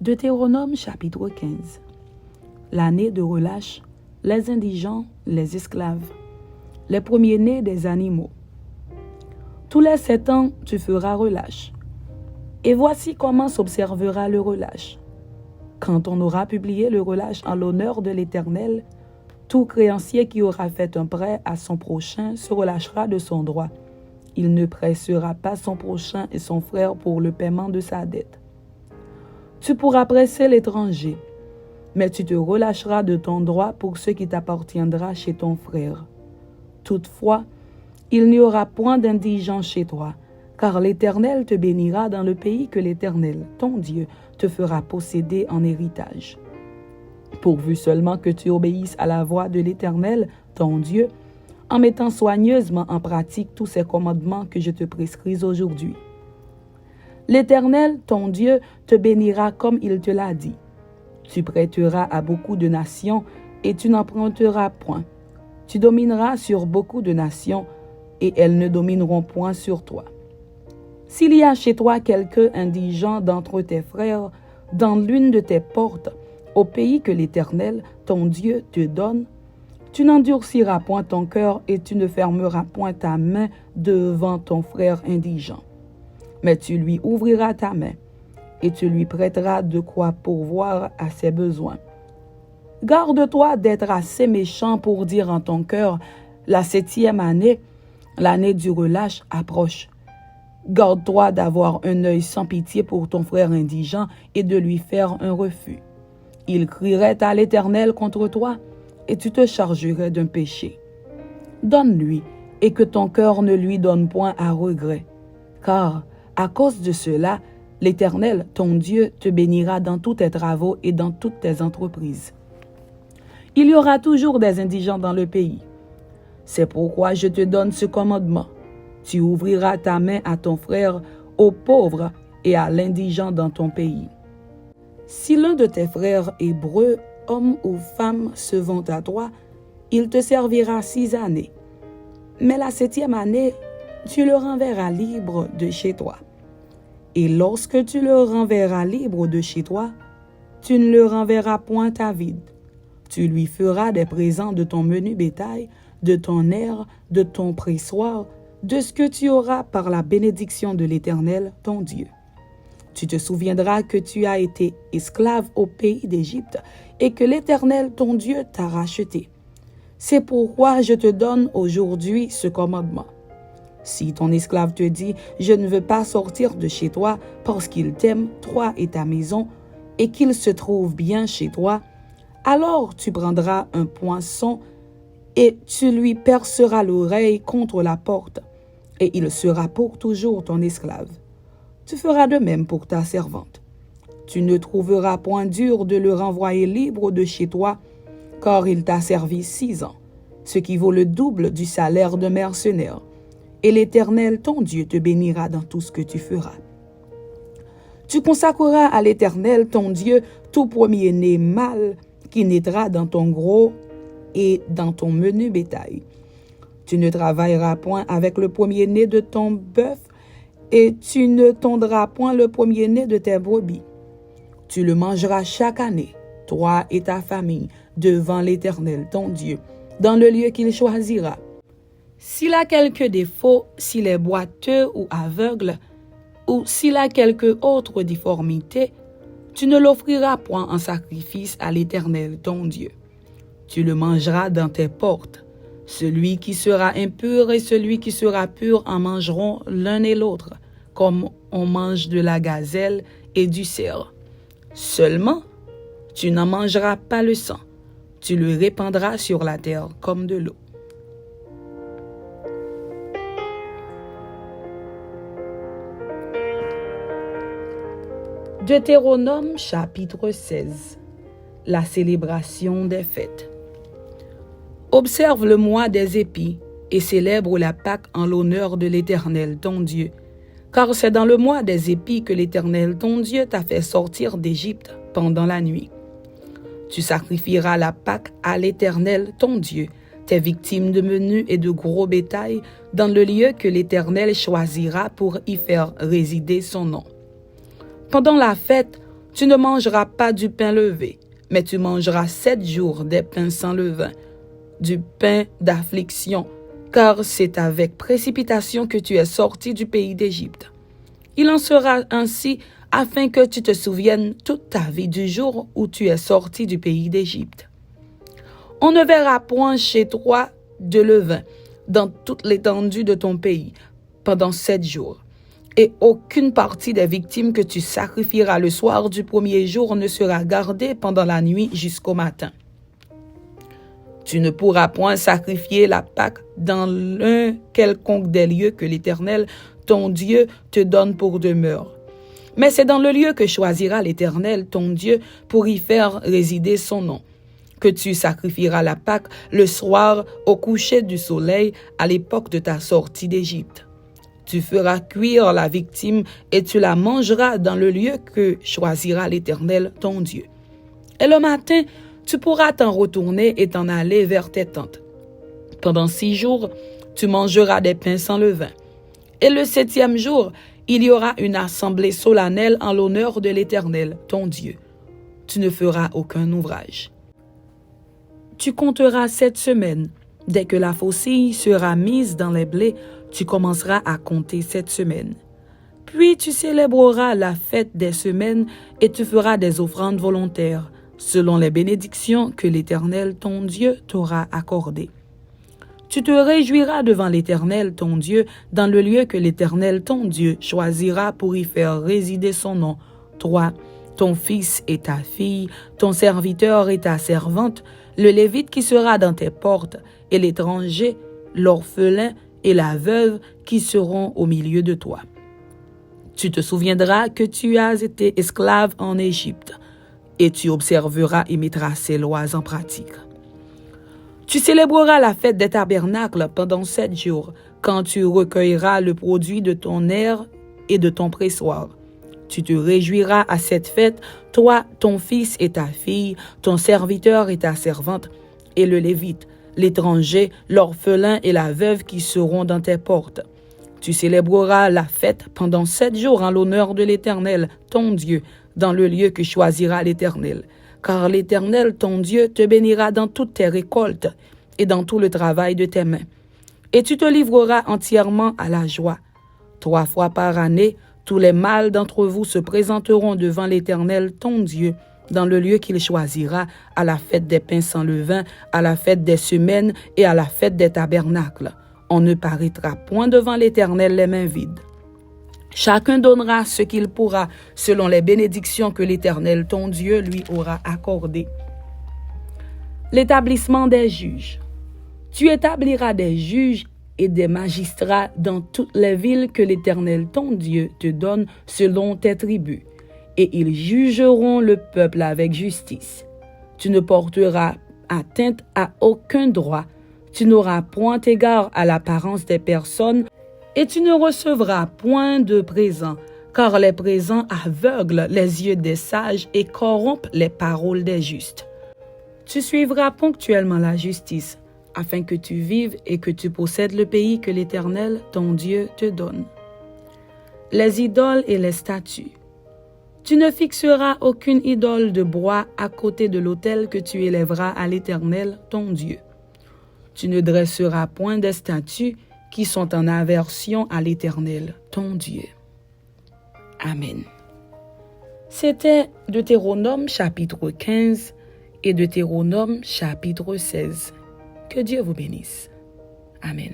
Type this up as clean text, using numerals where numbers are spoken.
Deutéronome chapitre 15. L'année de relâche, les indigents, les esclaves, les premiers-nés des animaux. Tous les 7 ans, tu feras relâche. Et voici comment s'observera le relâche. Quand on aura publié le relâche en l'honneur de l'Éternel, tout créancier qui aura fait un prêt à son prochain se relâchera de son droit. Il ne pressera pas son prochain et son frère pour le paiement de sa dette. Tu pourras presser l'étranger, mais tu te relâcheras de ton droit pour ce qui t'appartiendra chez ton frère. Toutefois, il n'y aura point d'indigent chez toi, car l'Éternel te bénira dans le pays que l'Éternel, ton Dieu, te fera posséder en héritage. Pourvu seulement que tu obéisses à la voix de l'Éternel, ton Dieu, en mettant soigneusement en pratique tous ces commandements que je te prescris aujourd'hui. L'Éternel, ton Dieu, te bénira comme il te l'a dit. Tu prêteras à beaucoup de nations et tu n'emprunteras point. Tu domineras sur beaucoup de nations et elles ne domineront point sur toi. S'il y a chez toi quelque indigent d'entre tes frères, dans l'une de tes portes, au pays que l'Éternel, ton Dieu, te donne, tu n'endurciras point ton cœur et tu ne fermeras point ta main devant ton frère indigent. Mais tu lui ouvriras ta main et tu lui prêteras de quoi pourvoir à ses besoins. Garde-toi d'être assez méchant pour dire en ton cœur, la 7e année, l'année du relâche approche. Garde-toi d'avoir un œil sans pitié pour ton frère indigent et de lui faire un refus. Il crierait à l'Éternel contre toi et tu te chargerais d'un péché. Donne-lui et que ton cœur ne lui donne point à regret, car à cause de cela, l'Éternel, ton Dieu, te bénira dans tous tes travaux et dans toutes tes entreprises. Il y aura toujours des indigents dans le pays. C'est pourquoi je te donne ce commandement. Tu ouvriras ta main à ton frère, aux pauvres et à l'indigent dans ton pays. Si l'un de tes frères hébreux, homme ou femme, se vend à toi, il te servira 6 années. Mais la 7e année, tu le renverras libre de chez toi. Et lorsque tu le renverras libre de chez toi, tu ne le renverras point à vide. Tu lui feras des présents de ton menu bétail, de ton aire, de ton pressoir, de ce que tu auras par la bénédiction de l'Éternel, ton Dieu. Tu te souviendras que tu as été esclave au pays d'Égypte et que l'Éternel, ton Dieu, t'a racheté. C'est pourquoi je te donne aujourd'hui ce commandement. Si ton esclave te dit « Je ne veux pas sortir de chez toi parce qu'il t'aime, toi et ta maison, et qu'il se trouve bien chez toi », alors tu prendras un poinçon et tu lui perceras l'oreille contre la porte, et il sera pour toujours ton esclave. Tu feras de même pour ta servante. Tu ne trouveras point dur de le renvoyer libre de chez toi, car il t'a servi 6 ans, ce qui vaut le double du salaire de mercenaire. Et l'Éternel, ton Dieu, te bénira dans tout ce que tu feras. Tu consacreras à l'Éternel, ton Dieu, tout premier-né mâle qui naîtra dans ton gros et dans ton menu bétail. Tu ne travailleras point avec le premier-né de ton bœuf et tu ne tondras point le premier-né de tes brebis. Tu le mangeras chaque année, toi et ta famille, devant l'Éternel, ton Dieu, dans le lieu qu'il choisira. S'il a quelque défaut, s'il est boiteux ou aveugle, ou s'il a quelque autre difformité, tu ne l'offriras point en sacrifice à l'Éternel, ton Dieu. Tu le mangeras dans tes portes. Celui qui sera impur et celui qui sera pur en mangeront l'un et l'autre, comme on mange de la gazelle et du cerf. Seulement, tu n'en mangeras pas le sang. Tu le répandras sur la terre comme de l'eau. Deutéronome chapitre 16. La célébration des fêtes. Observe le mois des épis et célèbre la Pâque en l'honneur de l'Éternel, ton Dieu, car c'est dans le mois des épis que l'Éternel, ton Dieu, t'a fait sortir d'Égypte pendant la nuit. Tu sacrifieras la Pâque à l'Éternel, ton Dieu, tes victimes de menu et de gros bétail, dans le lieu que l'Éternel choisira pour y faire résider son nom. Pendant la fête, Tu ne mangeras pas du pain levé, mais tu mangeras 7 jours des pains sans levain, du pain d'affliction, car c'est avec précipitation que tu es sorti du pays d'Égypte. Il en sera ainsi afin que tu te souviennes toute ta vie du jour où tu es sorti du pays d'Égypte. On ne verra point chez toi de levain dans toute l'étendue de ton pays pendant 7 jours. Et aucune partie des victimes que tu sacrifieras le soir du premier jour ne sera gardée pendant la nuit jusqu'au matin. Tu ne pourras point sacrifier la Pâque dans l'un quelconque des lieux que l'Éternel, ton Dieu, te donne pour demeure. Mais c'est dans le lieu que choisira l'Éternel, ton Dieu, pour y faire résider son nom, que tu sacrifieras la Pâque le soir au coucher du soleil à l'époque de ta sortie d'Égypte. Tu feras cuire la victime et tu la mangeras dans le lieu que choisira l'Éternel, ton Dieu. Et le matin, tu pourras t'en retourner et t'en aller vers tes tentes. Pendant 6 jours, tu mangeras des pains sans levain. Et le 7e jour, il y aura une assemblée solennelle en l'honneur de l'Éternel, ton Dieu. Tu ne feras aucun ouvrage. Tu compteras 7 semaines. Dès que la faucille sera mise dans les blés, tu commenceras à compter 7 semaines. Puis tu célébreras la fête des semaines et tu feras des offrandes volontaires, selon les bénédictions que l'Éternel, ton Dieu, t'aura accordées. Tu te réjouiras devant l'Éternel, ton Dieu, dans le lieu que l'Éternel, ton Dieu, choisira pour y faire résider son nom, toi, ton fils et ta fille, ton serviteur et ta servante, le Lévite qui sera dans tes portes, et l'étranger, l'orphelin et la veuve qui seront au milieu de toi. Tu te souviendras que tu as été esclave en Égypte, et tu observeras et mettras ces lois en pratique. Tu célébreras la fête des tabernacles pendant 7 jours, quand tu recueilleras le produit de ton aire et de ton pressoir. Tu te réjouiras à cette fête, toi, ton fils et ta fille, ton serviteur et ta servante, et le Lévite, l'étranger, l'orphelin et la veuve qui seront dans tes portes. Tu célébreras la fête pendant 7 jours en l'honneur de l'Éternel, ton Dieu, dans le lieu que choisira l'Éternel. Car l'Éternel, ton Dieu, te bénira dans toutes tes récoltes et dans tout le travail de tes mains. Et tu te livreras entièrement à la joie. 3 fois par année, tous les mâles d'entre vous se présenteront devant l'Éternel, ton Dieu, dans le lieu qu'il choisira, à la fête des pains sans levain, à la fête des semaines et à la fête des tabernacles. On ne paraîtra point devant l'Éternel les mains vides. Chacun donnera ce qu'il pourra, selon les bénédictions que l'Éternel, ton Dieu, lui aura accordées. L'établissement des juges. Tu établiras des juges et des magistrats dans toutes les villes que l'Éternel, ton Dieu, te donne selon tes tribus, et ils jugeront le peuple avec justice. Tu ne porteras atteinte à aucun droit, tu n'auras point égard à l'apparence des personnes, et tu ne recevras point de présents, car les présents aveuglent les yeux des sages et corrompent les paroles des justes. Tu suivras ponctuellement la justice, afin que tu vives et que tu possèdes le pays que l'Éternel, ton Dieu, te donne. Les idoles et les statues. Tu ne fixeras aucune idole de bois à côté de l'autel que tu élèveras à l'Éternel, ton Dieu. Tu ne dresseras point des statues qui sont en aversion à l'Éternel, ton Dieu. Amen. C'était Deutéronome chapitre 15 et Deutéronome chapitre 16. Que Dieu vous bénisse. Amen.